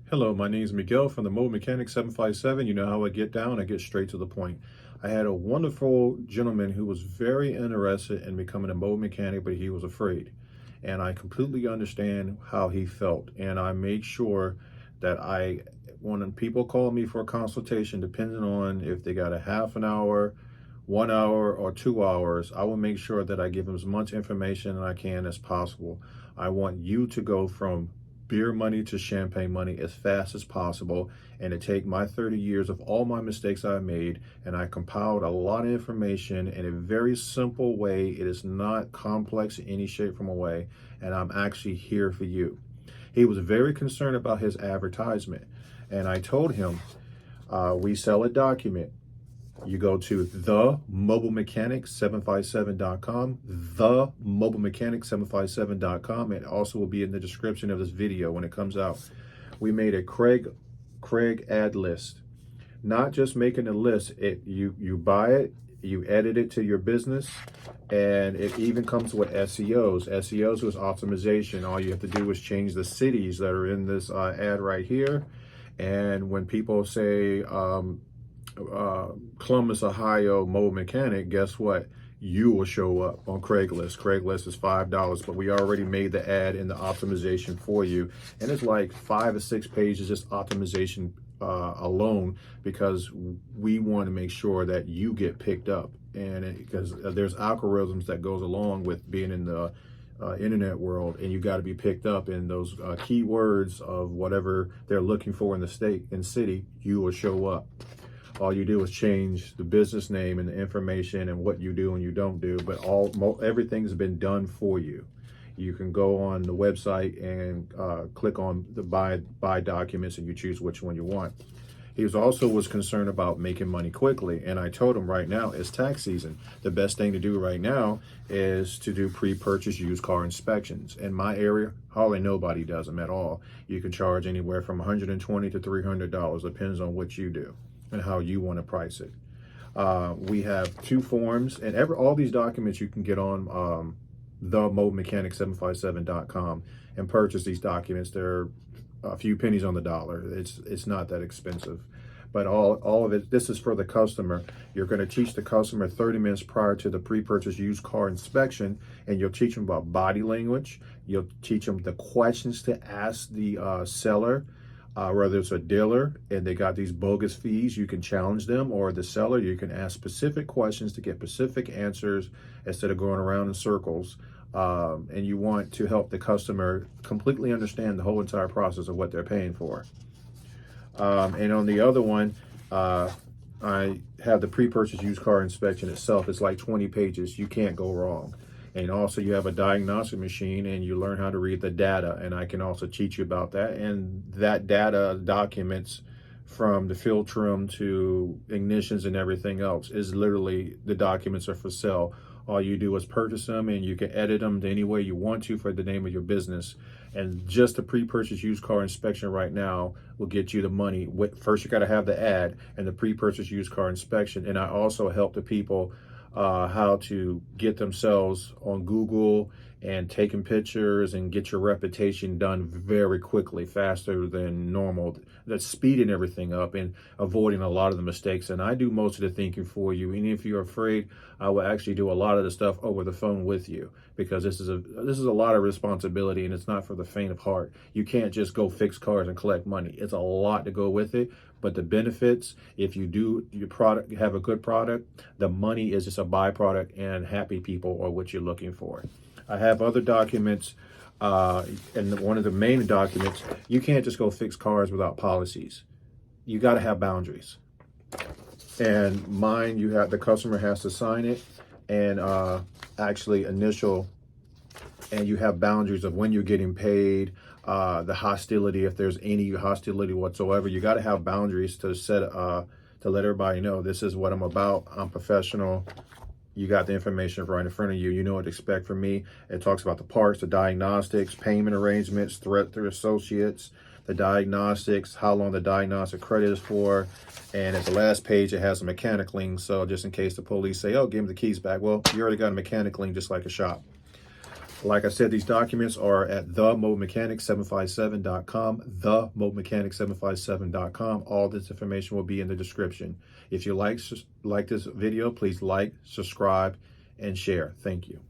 Hello, my name is Miguel from the Mobile Mechanic 757. You know how I get down, I get straight to the point. I had a wonderful gentleman who was very interested in becoming a mobile mechanic, but he was afraid. And I completely understand how he felt. And I make sure that when people call me for a consultation, depending on if they got a half an hour, 1 hour, or 2 hours, I will make sure that I give them as much information as I can as possible. I want you to go from beer money to champagne money as fast as possible, and to take my 30 years of all my mistakes I made, and I compiled a lot of information in a very simple way. It is not complex in any shape from a way, and I'm actually here for you. He was very concerned about his advertisement, and I told him, we sell a document. You go to themobilemechanic757.com, themobilemechanic757.com. It also will be in the description of this video when it comes out. We made a Craig ad list. Not just making a list, you buy it, you edit it to your business, and it even comes with SEOs. SEOs was optimization. All you have to do is change the cities that are in this ad right here. And when people say, Columbus, Ohio, mobile mechanic, guess what? You will show up on Craigslist. Craigslist is $5, but we already made the ad and the optimization for you. And it's like 5 or 6 pages, just optimization alone, because we want to make sure that you get picked up. And because there's algorithms that goes along with being in the internet world, and you got to be picked up in those keywords of whatever they're looking for in the state and city. You will show up. All you do is change the business name and the information and what you do and you don't do, but everything's been done for you. You can go on the website and click on the buy documents, and you choose which one you want. He was concerned about making money quickly, and I told him right now it's tax season. The best thing to do right now is to do pre-purchase used car inspections. In my area, hardly nobody does them at all. You can charge anywhere from $120 to $300, depends on what you do and how you want to price it. We have 2 forms, and all these documents you can get on themobilemechanic757.com and purchase these documents. They're a few pennies on the dollar. It's not that expensive. But all of it, this is for the customer. You're going to teach the customer 30 minutes prior to the pre-purchase used car inspection, and you'll teach them about body language. You'll teach them the questions to ask the seller. Whether it's a dealer and they got these bogus fees, you can challenge them, or the seller, you can ask specific questions to get specific answers instead of going around in circles. And you want to help the customer completely understand the whole entire process of what they're paying for. And on the other one, I have the pre-purchase used car inspection itself. It's like 20 pages. You can't go wrong. And also you have a diagnostic machine, and you learn how to read the data. And I can also teach you about that. And that data documents from the field trim to ignitions and everything else is literally, the documents are for sale. All you do is purchase them, and you can edit them any way you want to for the name of your business. And just the pre-purchase used car inspection right now will get you the money. First, you got to have the ad and the pre-purchase used car inspection. And I also help the people how to get themselves on Google and taking pictures and get your reputation done very quickly, faster than normal. That's speeding everything up and avoiding a lot of the mistakes. And I do most of the thinking for you. And if you're afraid, I will actually do a lot of the stuff over the phone with you, because this is a lot of responsibility, and it's not for the faint of heart. You can't just go fix cars and collect money. It's a lot to go with it. But the benefits, if you do your product, have a good product, the money is just a byproduct, and happy people are what you're looking for. I have other documents, and one of the main documents, you can't just go fix cars without policies. You got to have boundaries. And mine, the customer has to sign it and actually initial, and you have boundaries of when you're getting paid, the hostility, if there's any hostility whatsoever. You got to have boundaries to to let everybody know this is what I'm about. I'm professional. You got the information right in front of you. You know what to expect from me. It talks about the parts, the diagnostics, payment arrangements, threat to associates, the diagnostics, how long the diagnostic credit is for. And at the last page, it has a mechanic lien. So just in case the police say, oh, give me the keys back. Well, you already got a mechanic lien, just like a shop. Like I said, these documents are at themobilemechanic757.com, themobilemechanic757.com. All this information will be in the description. If you like this video, please like, subscribe, and share. Thank you.